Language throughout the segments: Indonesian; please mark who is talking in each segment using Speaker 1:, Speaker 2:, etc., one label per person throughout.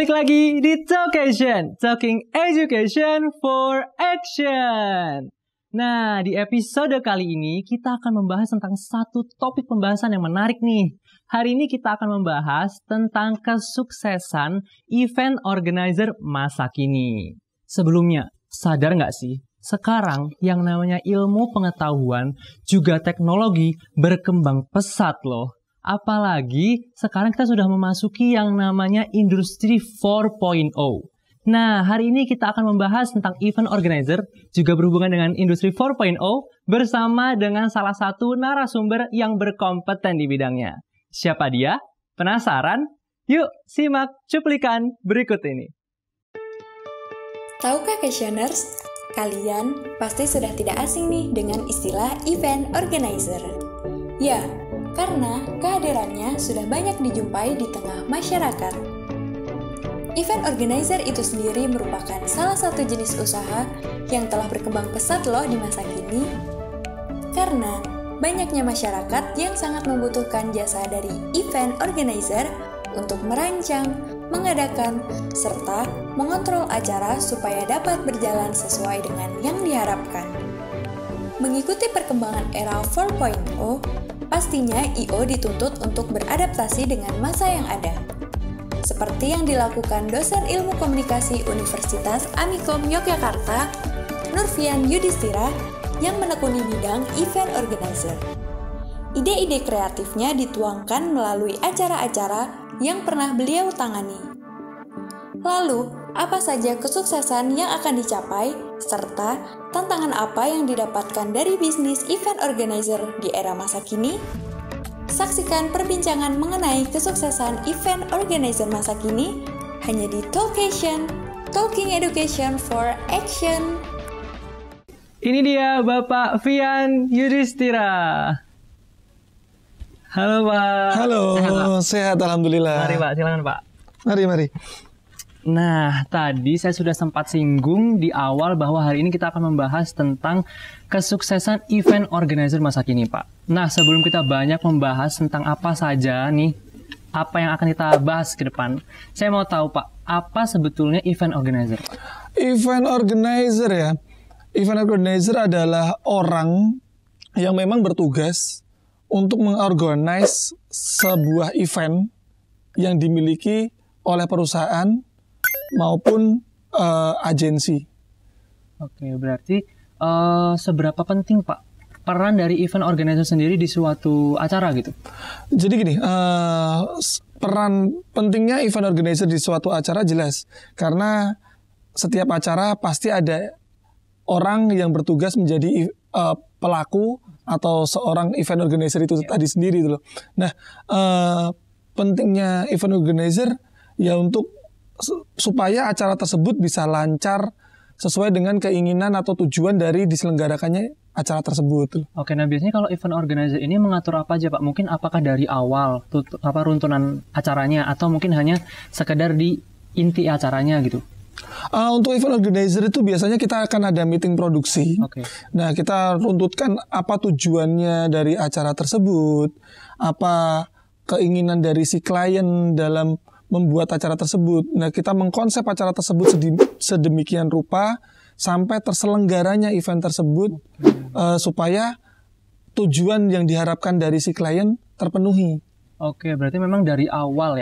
Speaker 1: Balik lagi di Talkation, Talking Education for Action. Nah, di episode kali ini kita akan membahas tentang satu topik pembahasan yang menarik nih. Hari ini kita akan membahas tentang kesuksesan event organizer masa kini. Sebelumnya, sadar nggak sih? Sekarang yang namanya ilmu pengetahuan juga teknologi berkembang pesat loh. Apalagi sekarang kita sudah memasuki yang namanya Industri 4.0. Nah, hari ini kita akan membahas tentang event organizer, juga berhubungan dengan Industri 4.0, bersama dengan salah satu narasumber yang berkompeten di bidangnya. Siapa dia? Penasaran? Yuk, simak cuplikan berikut ini.
Speaker 2: Tahukah Questioners? Kalian pasti sudah tidak asing nih dengan istilah event organizer. Ya, karena kehadirannya sudah banyak dijumpai di tengah masyarakat. Event organizer itu sendiri merupakan salah satu jenis usaha yang telah berkembang pesat loh di masa kini. Karena banyaknya masyarakat yang sangat membutuhkan jasa dari event organizer untuk merancang, mengadakan, serta mengontrol acara supaya dapat berjalan sesuai dengan yang diharapkan. Mengikuti perkembangan era 4.0, pastinya I.O. dituntut untuk beradaptasi dengan masa yang ada. Seperti yang dilakukan dosen ilmu komunikasi Universitas Amikom Yogyakarta, Nurfian Yudhistira, yang menekuni bidang event organizer. Ide-ide kreatifnya dituangkan melalui acara-acara yang pernah beliau tangani. Lalu, apa saja kesuksesan yang akan dicapai, serta tantangan apa yang didapatkan dari bisnis event organizer di era masa kini? Saksikan perbincangan mengenai kesuksesan event organizer masa kini hanya di Talkation, Talking Education for Action.
Speaker 1: Ini dia Bapak Fian Yudhistira. Halo Pak.
Speaker 3: Halo, sehat Alhamdulillah.
Speaker 1: Mari Pak, silakan Pak.
Speaker 3: Mari.
Speaker 1: Nah, tadi saya sudah sempat singgung di awal bahwa hari ini kita akan membahas tentang kesuksesan event organizer masa kini, Pak. Nah, sebelum kita banyak membahas tentang apa saja nih, apa yang akan kita bahas ke depan, saya mau tahu, Pak, apa sebetulnya event organizer, Pak?
Speaker 3: Event organizer ya. Event organizer adalah orang yang memang bertugas untuk mengorganize sebuah event yang dimiliki oleh perusahaan maupun agensi. Oke,
Speaker 1: berarti seberapa penting Pak peran dari event organizer sendiri di suatu acara gitu?
Speaker 3: Jadi gini, peran pentingnya event organizer di suatu acara jelas. Karena setiap acara pasti ada orang yang bertugas menjadi pelaku atau seorang event organizer itu tadi sendiri gitu loh. Nah, pentingnya event organizer ya untuk supaya acara tersebut bisa lancar sesuai dengan keinginan atau tujuan dari diselenggarakannya acara tersebut.
Speaker 1: Oke, nah biasanya kalau event organizer ini mengatur apa aja Pak? Mungkin apakah dari awal runtunan acaranya atau mungkin hanya sekedar di inti acaranya gitu?
Speaker 3: Untuk event organizer itu biasanya kita akan ada meeting produksi.
Speaker 1: Okay.
Speaker 3: Nah, kita runtutkan apa tujuannya dari acara tersebut, apa keinginan dari si klien dalam membuat acara tersebut. Nah, kita mengkonsep acara tersebut sedemikian rupa sampai terselenggaranya event tersebut supaya tujuan yang diharapkan dari si klien terpenuhi.
Speaker 1: Oke, berarti memang dari awal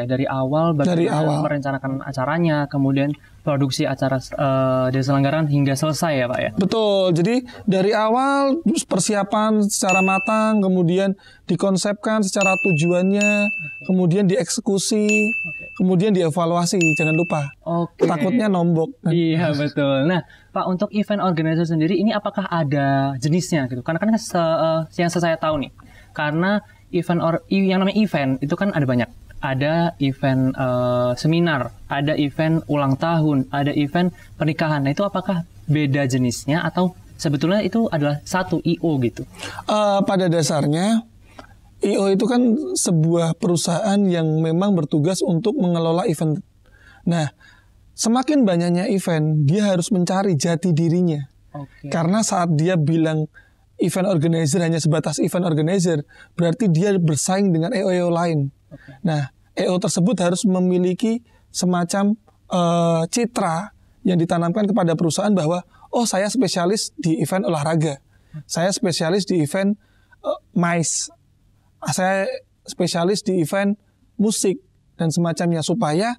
Speaker 1: bagaimana merencanakan acaranya, kemudian produksi acara diselenggarakan hingga selesai ya Pak ya?
Speaker 3: Betul, jadi dari awal persiapan secara matang, kemudian dikonsepkan secara tujuannya, kemudian dieksekusi, kemudian dievaluasi, jangan lupa. Takutnya nombok.
Speaker 1: Iya betul. Nah Pak, untuk event organizer sendiri ini apakah ada jenisnya gitu? Karena kan yang saya tahu nih, karena yang namanya event itu kan ada banyak. Ada event seminar, ada event ulang tahun, ada event pernikahan. Nah itu apakah beda jenisnya atau sebetulnya itu adalah satu I.O. gitu?
Speaker 3: Pada dasarnya I.O. itu kan sebuah perusahaan yang memang bertugas untuk mengelola event. Nah, semakin banyaknya event, dia harus mencari jati dirinya. Karena saat dia bilang event organizer hanya sebatas event organizer, berarti dia bersaing dengan EO lain. Nah, EO tersebut harus memiliki semacam citra yang ditanamkan kepada perusahaan bahwa oh saya spesialis di event olahraga, saya spesialis di event MICE, saya spesialis di event musik dan semacamnya, supaya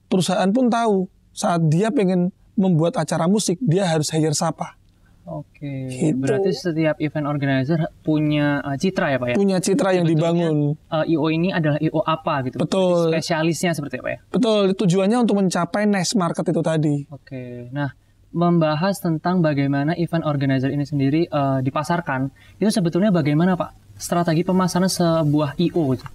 Speaker 3: perusahaan pun tahu saat dia pengen membuat acara musik dia harus hire siapa.
Speaker 1: Oke,
Speaker 3: Gitu.
Speaker 1: berarti setiap event organizer punya citra ya Pak ya?
Speaker 3: Punya citra yang dibangun.
Speaker 1: IO ini adalah IO apa gitu?
Speaker 3: Betul.
Speaker 1: Spesialisnya seperti apa ya?
Speaker 3: Betul, tujuannya untuk mencapai niche market itu tadi.
Speaker 1: Oke, nah membahas tentang bagaimana event organizer ini sendiri dipasarkan, itu sebetulnya bagaimana Pak strategi pemasaran sebuah IO gitu?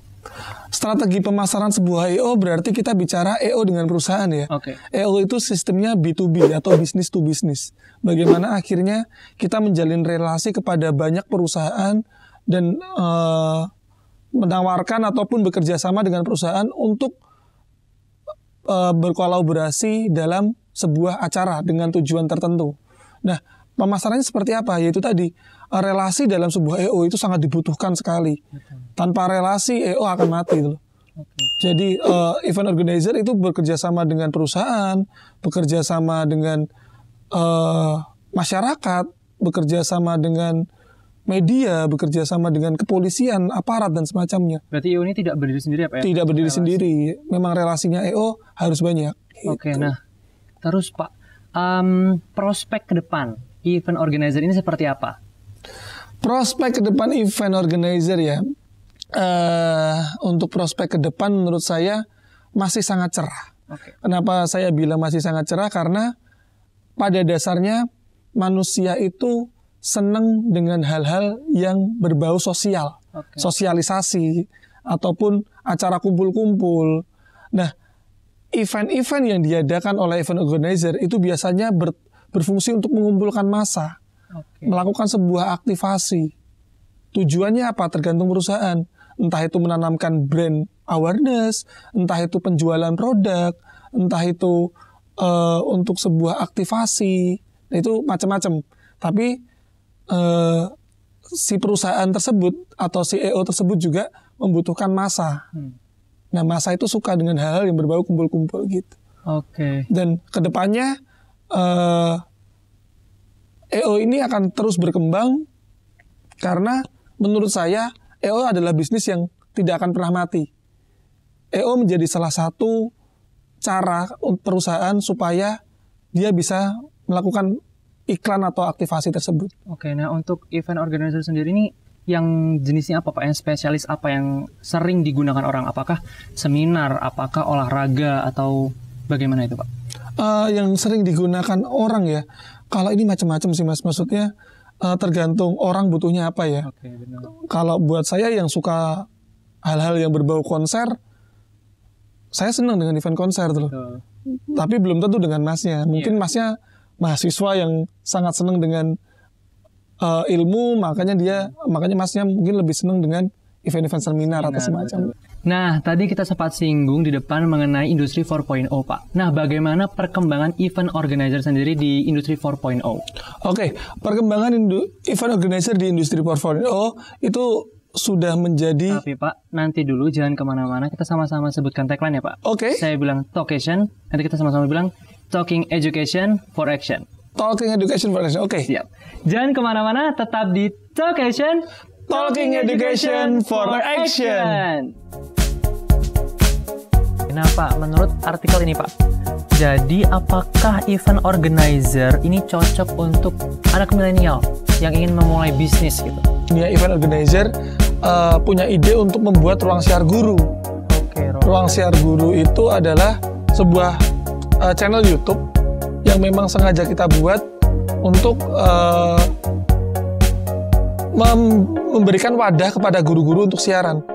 Speaker 3: Strategi pemasaran sebuah EO berarti kita bicara EO dengan perusahaan ya.
Speaker 1: Oke.
Speaker 3: EO itu sistemnya B2B atau business to business. Bagaimana akhirnya kita menjalin relasi kepada banyak perusahaan dan menawarkan ataupun bekerja sama dengan perusahaan untuk berkolaborasi dalam sebuah acara dengan tujuan tertentu. Nah, pemasarannya seperti apa? Yaitu tadi, relasi dalam sebuah EO itu sangat dibutuhkan sekali. Tanpa relasi, EO akan mati gitu loh. Jadi event organizer itu bekerja sama dengan perusahaan, bekerja sama dengan masyarakat, bekerja sama dengan media, bekerja sama dengan kepolisian, aparat dan semacamnya.
Speaker 1: Berarti IO ini tidak berdiri sendiri apa ya?
Speaker 3: Tidak berdiri sendiri, memang relasinya EO harus banyak.
Speaker 1: Oke,
Speaker 3: Gitu.
Speaker 1: nah terus Pak, prospek ke depan event organizer ini seperti apa?
Speaker 3: Prospek ke depan event organizer ya, untuk prospek ke depan menurut saya masih sangat cerah.
Speaker 1: Oke.
Speaker 3: Kenapa saya bilang masih sangat cerah? Karena pada dasarnya manusia itu senang dengan hal-hal yang berbau sosial,
Speaker 1: Oke.
Speaker 3: sosialisasi, ataupun acara kumpul-kumpul. Nah, event-event yang diadakan oleh event organizer itu biasanya berfungsi untuk mengumpulkan massa.
Speaker 1: Oke.
Speaker 3: Melakukan sebuah aktivasi. Tujuannya apa? Tergantung perusahaan. Entah itu menanamkan brand awareness, entah itu penjualan produk, entah itu untuk sebuah aktivasi. Itu macam-macam. Tapi si perusahaan tersebut atau si EO tersebut juga membutuhkan massa. Nah, massa itu suka dengan hal-hal yang berbau kumpul-kumpul gitu.
Speaker 1: Oke.
Speaker 3: Dan kedepannya EO ini akan terus berkembang karena menurut saya EO adalah bisnis yang tidak akan pernah mati. EO menjadi salah satu cara perusahaan supaya dia bisa melakukan iklan atau aktivasi tersebut.
Speaker 1: Oke, nah untuk event organizer sendiri ini yang jenisnya apa Pak? Yang spesialis apa yang sering digunakan orang? Apakah seminar, apakah olahraga, atau bagaimana itu Pak?
Speaker 3: Yang sering digunakan orang ya, kalau ini macam-macam sih Mas. Maksudnya tergantung orang butuhnya apa ya.
Speaker 1: Oke, benar.
Speaker 3: Kalau buat saya yang suka hal-hal yang berbau konser, saya senang dengan event konser tuh.
Speaker 1: Betul.
Speaker 3: Tapi belum tentu dengan Masnya. Mungkin Masnya mahasiswa yang sangat senang dengan ilmu, makanya Masnya mungkin lebih senang dengan event-event seminar atau semacam.
Speaker 1: Nah, tadi kita sempat singgung di depan mengenai industri 4.0 Pak. Nah, bagaimana perkembangan event organizer sendiri di industri 4.0?
Speaker 3: Oke, perkembangan event organizer di industri 4.0 itu sudah menjadi...
Speaker 1: Tapi Pak, nanti dulu jangan kemana-mana, kita sama-sama sebutkan tagline ya Pak.
Speaker 3: Oke.
Speaker 1: Saya bilang Talkation, nanti kita sama-sama bilang Talking Education for Action.
Speaker 3: Talking Education for Action, oke.
Speaker 1: Siap. Jangan kemana-mana, tetap di Talkation.
Speaker 3: Talking Education for Action.
Speaker 1: Nah Pak, menurut artikel ini Pak, jadi apakah event organizer ini cocok untuk anak milenial yang ingin memulai bisnis gitu?
Speaker 3: Dunia event organizer punya ide untuk membuat ruang siar guru.
Speaker 1: Oke,
Speaker 3: Ruang siar guru itu adalah sebuah channel YouTube yang memang sengaja kita buat untuk memberikan wadah kepada guru-guru untuk siaran.